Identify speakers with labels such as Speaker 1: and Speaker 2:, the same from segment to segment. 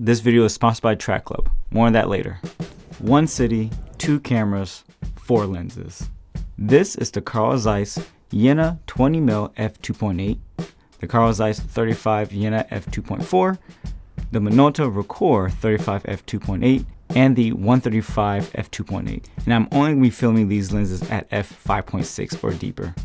Speaker 1: This video is sponsored by Track Club. More on that later. One city, 2 cameras, 4 lenses. This is the Carl Zeiss Jena 20mm f2.8, the Carl Zeiss 35 Jena f2.4, the Minolta Rokkor 35 f2.8, and the 135 f2.8. And I'm only going to be filming these lenses at f5.6 or deeper.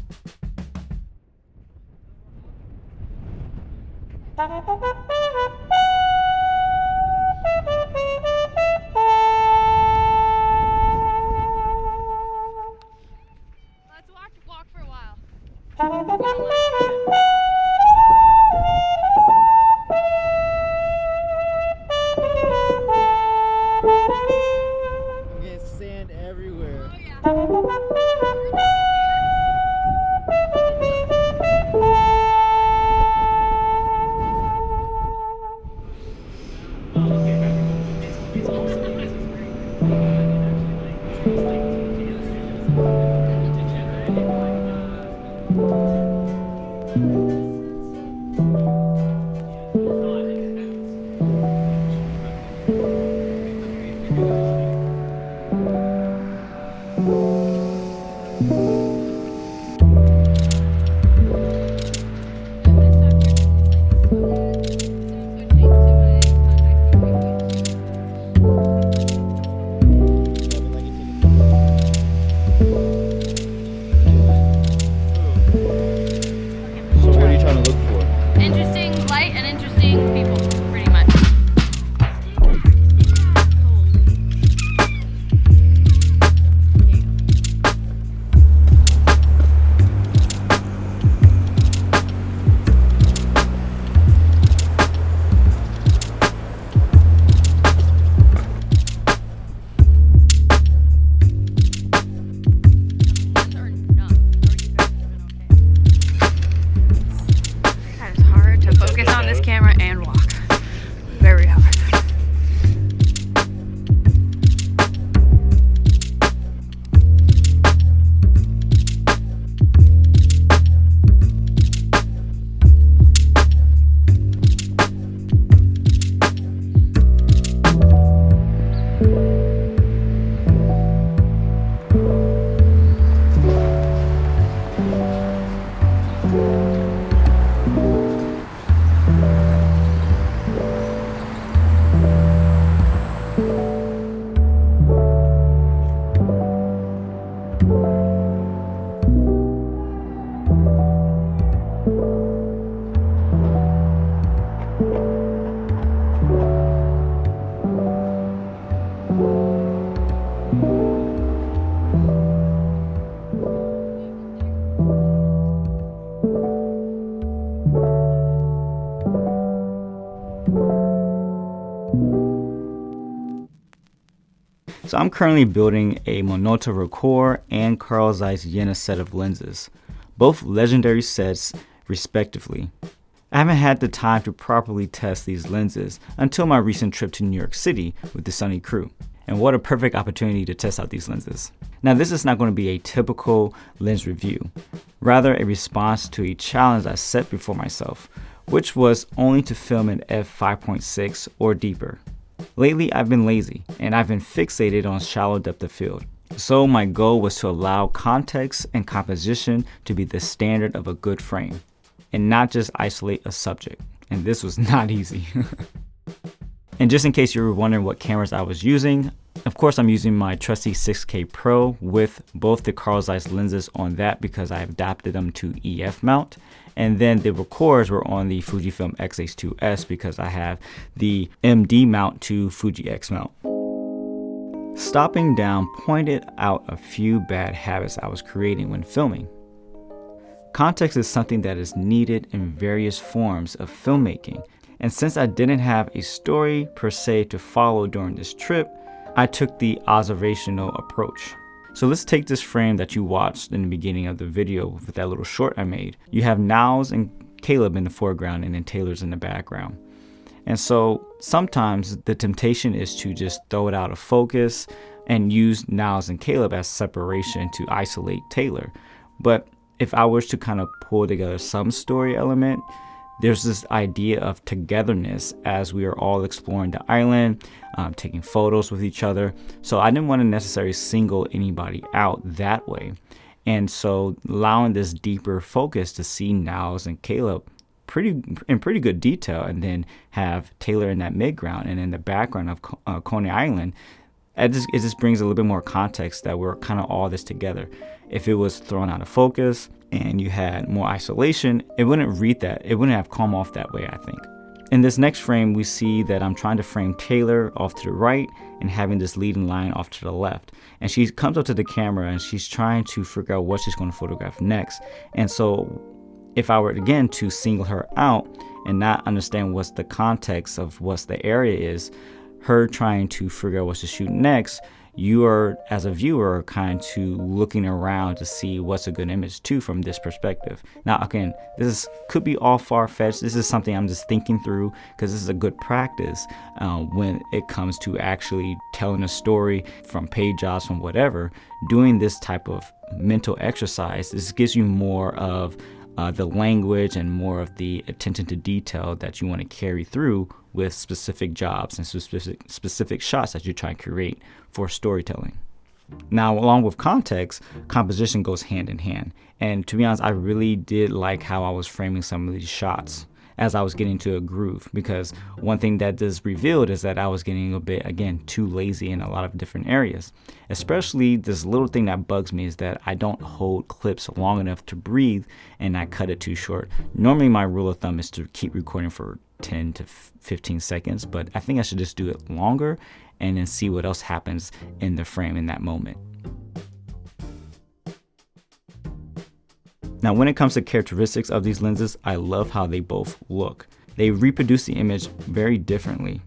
Speaker 2: Walk for a while.
Speaker 3: I'm getting sand everywhere.
Speaker 2: Oh yeah. Interesting light and interesting people, pretty much. Focus on this camera and walk. Very hard.
Speaker 1: So I'm currently building a Minolta Rokkor and Carl Zeiss Jena set of lenses, both legendary sets respectively. I haven't had the time to properly test these lenses until my recent trip to New York City with the Sunny crew. And what a perfect opportunity to test out these lenses. Now this is not going to be a typical lens review, rather a response to a challenge I set before myself, which was only to film in f5.6 or deeper. Lately I've been lazy and I've been fixated on shallow depth of field. So my goal was to allow context and composition to be the standard of a good frame and not just isolate a subject. And this was not easy. And just in case you were wondering what cameras I was using, of course I'm using my trusty 6K Pro with both the Carl Zeiss lenses on that because I've adapted them to EF mount. And then the Rokkors were on the Fujifilm Xh2s because I have the MD mount to Fuji X mount. Stopping down pointed out a few bad habits I was creating when filming. Context is something that is needed in various forms of filmmaking. And since I didn't have a story per se to follow during this trip, I took the observational approach. So let's take this frame that you watched in the beginning of the video with that little short I made. You have Niles and Caleb in the foreground and then Taylor's in the background. And so sometimes the temptation is to just throw it out of focus and use Niles and Caleb as separation to isolate Taylor. But if I was to kind of pull together some story element, there's this idea of togetherness as we are all exploring the island, taking photos with each other. So I didn't want to necessarily single anybody out that way. And so allowing this deeper focus to see Niles and Caleb in pretty good detail, and then have Taylor in that midground and in the background of Coney Island, it just brings a little bit more context that we're kind of all this together. If it was thrown out of focus and you had more isolation, it wouldn't read that. It wouldn't have come off that way, I think. In this next frame, we see that I'm trying to frame Taylor off to the right and having this leading line off to the left. And she comes up to the camera and she's trying to figure out what she's going to photograph next. And so if I were, again, to single her out and not understand what's the context of what the area is, her trying to figure out what to shoot next, you are, as a viewer, kind of looking around to see what's a good image too from this perspective. Now, again, could be all far-fetched. This is something I'm just thinking through because this is a good practice when it comes to actually telling a story from page jobs, from whatever. Doing this type of mental exercise, this gives you more of the language and more of the attention to detail that you want to carry through with specific jobs and specific shots that you're trying to create for storytelling. Now, along with context, composition goes hand in hand. And to be honest, I really did like how I was framing some of these shots as I was getting to a groove, because one thing that is revealed is that I was getting a bit, again, too lazy in a lot of different areas. Especially this little thing that bugs me is that I don't hold clips long enough to breathe and I cut it too short. Normally my rule of thumb is to keep recording for 10 to 15 seconds, but I think I should just do it longer and then see what else happens in the frame in that moment. Now, when it comes to characteristics of these lenses, I love how they both look. They reproduce the image very differently.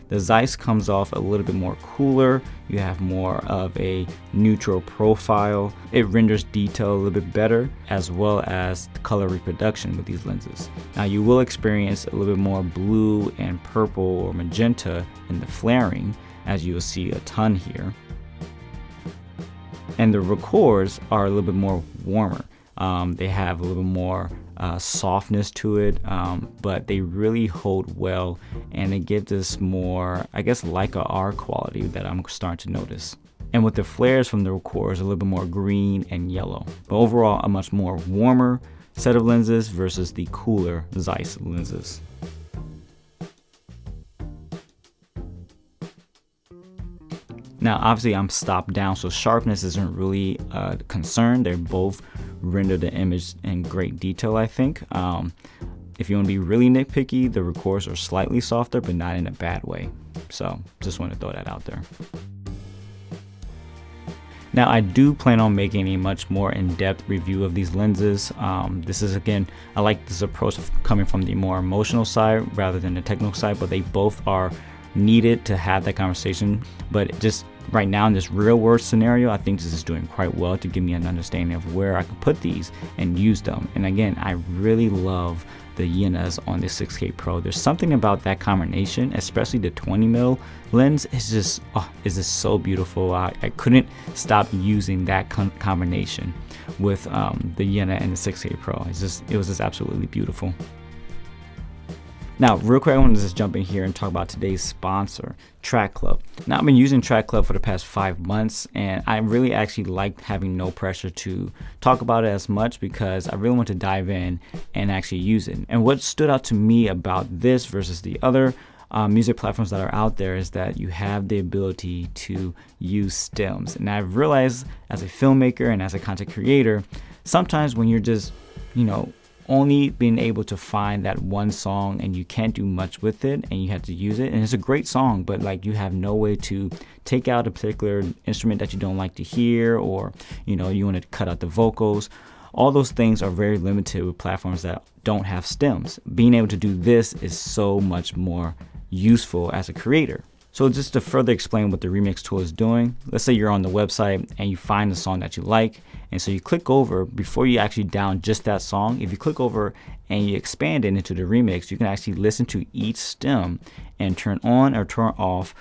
Speaker 1: The Zeiss comes off a little bit more cooler. You have more of a neutral profile. It renders detail a little bit better, as well as the color reproduction with these lenses. Now, you will experience a little bit more blue and purple or magenta in the flaring, as you will see a ton here. And the Rokkors are a little bit more warmer. They have a little bit more softness to it, but they really hold well, and they give this more, I guess, like a R quality that I'm starting to notice. And with the flares from the Rokkor, a little bit more green and yellow. But overall, a much more warmer set of lenses versus the cooler Zeiss lenses. Now, obviously, I'm stopped down, so sharpness isn't really a concern. They both render the image in great detail, I think. If you want to be really nitpicky, the Rokkors are slightly softer, but not in a bad way. So, just want to throw that out there. Now, I do plan on making a much more in-depth review of these lenses. This is, again, I like this approach of coming from the more emotional side rather than the technical side, but they both are needed to have that conversation. But just right now in this real world scenario, I think this is doing quite well to give me an understanding of where I can put these and use them. And again, I really love the Jenas on the 6K Pro. There's something about that combination, especially the 20mm lens, is just so beautiful. I couldn't stop using that combination with the Jena and the 6K Pro. It was just absolutely beautiful. Now, real quick, I want to just jump in here and talk about today's sponsor, Track Club. Now, I've been using Track Club for the past 5 months, and I really actually liked having no pressure to talk about it as much because I really want to dive in and actually use it. And what stood out to me about this versus the other music platforms that are out there is that you have the ability to use stems. And I've realized as a filmmaker and as a content creator, sometimes when you're just, only being able to find that one song and you can't do much with it and you have to use it, and it's a great song, but like you have no way to take out a particular instrument that you don't like to hear, or you want to cut out the vocals. All those things are very limited with platforms that don't have stems. Being able to do this is so much more useful as a creator. So just to further explain what the remix tool is doing, let's say you're on the website and you find a song that you like, and so you click over before you actually down just that song. If you click over and you expand it into the remix, you can actually listen to each stem and turn on or turn off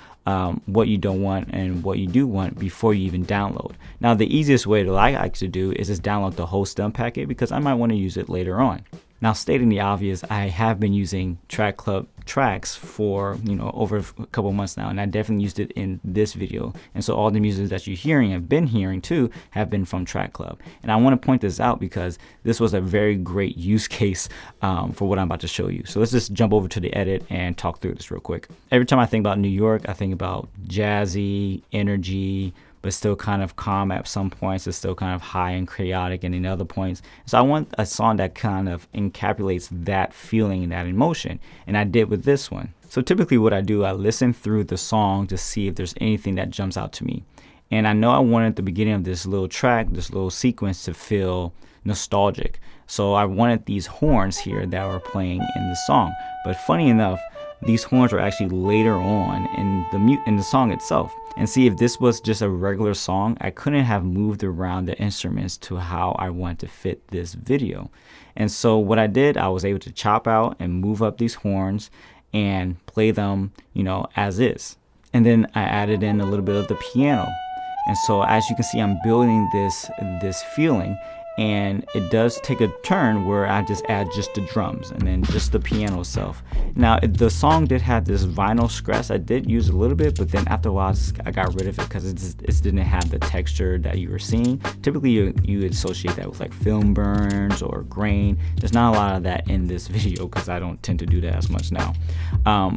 Speaker 1: what you don't want and what you do want before you even download. Now, the easiest way that I like to do is just download the whole stem packet because I might want to use it later on. Now, stating the obvious, I have been using Track Club tracks for, over a couple months now, and I definitely used it in this video. And so all the music that you're hearing, have been hearing too, have been from Track Club. And I want to point this out because this was a very great use case for what I'm about to show you. So let's just jump over to the edit and talk through this real quick. Every time I think about New York, I think about jazzy, energy, but still kind of calm at some points. It's still kind of high and chaotic in other points. So I want a song that kind of encapsulates that feeling and that emotion. And I did with this one. So typically what I do, I listen through the song to see if there's anything that jumps out to me. And I know I wanted the beginning of this little track, this little sequence, to feel nostalgic. So I wanted these horns here that were playing in the song. But funny enough, these horns were actually later on in the song itself. And see, if this was just a regular song, I couldn't have moved around the instruments to how I want to fit this video. And so what I did, I was able to chop out and move up these horns and play them, as is. And then I added in a little bit of the piano. And so as you can see, I'm building this feeling. And it does take a turn where I just add just the drums and then just the piano itself. Now, the song did have this vinyl scratch. I did use a little bit, but then after a while, I got rid of it because it didn't have the texture that you were seeing. Typically, you associate that with like film burns or grain. There's not a lot of that in this video because I don't tend to do that as much now.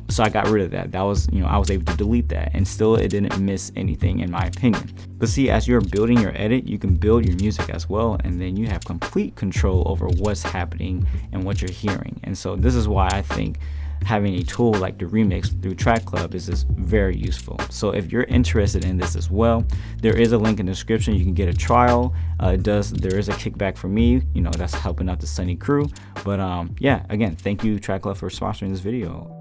Speaker 1: So I got rid of that. That was, I was able to delete that, and still it didn't miss anything in my opinion. But see, as you're building your edit, you can build your music as well, and then you have complete control over what's happening and what you're hearing. And so this is why I think having a tool like the Remix through Track Club is just very useful. So if you're interested in this as well, there is a link in the description. You can get a trial. There is a kickback for me, that's helping out the Sunny crew. But yeah, again, thank you Track Club for sponsoring this video.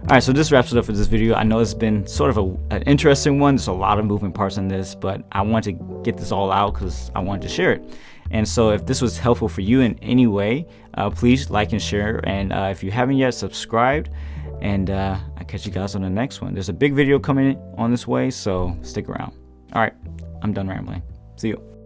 Speaker 1: Alright, so this wraps it up for this video. I know it's been sort of an interesting one. There's a lot of moving parts in this, but I want to get this all out because I wanted to share it. And so if this was helpful for you in any way, please like and share. And if you haven't yet, subscribed. And I'll catch you guys on the next one. There's a big video coming on this way, so stick around. Alright, I'm done rambling. See you.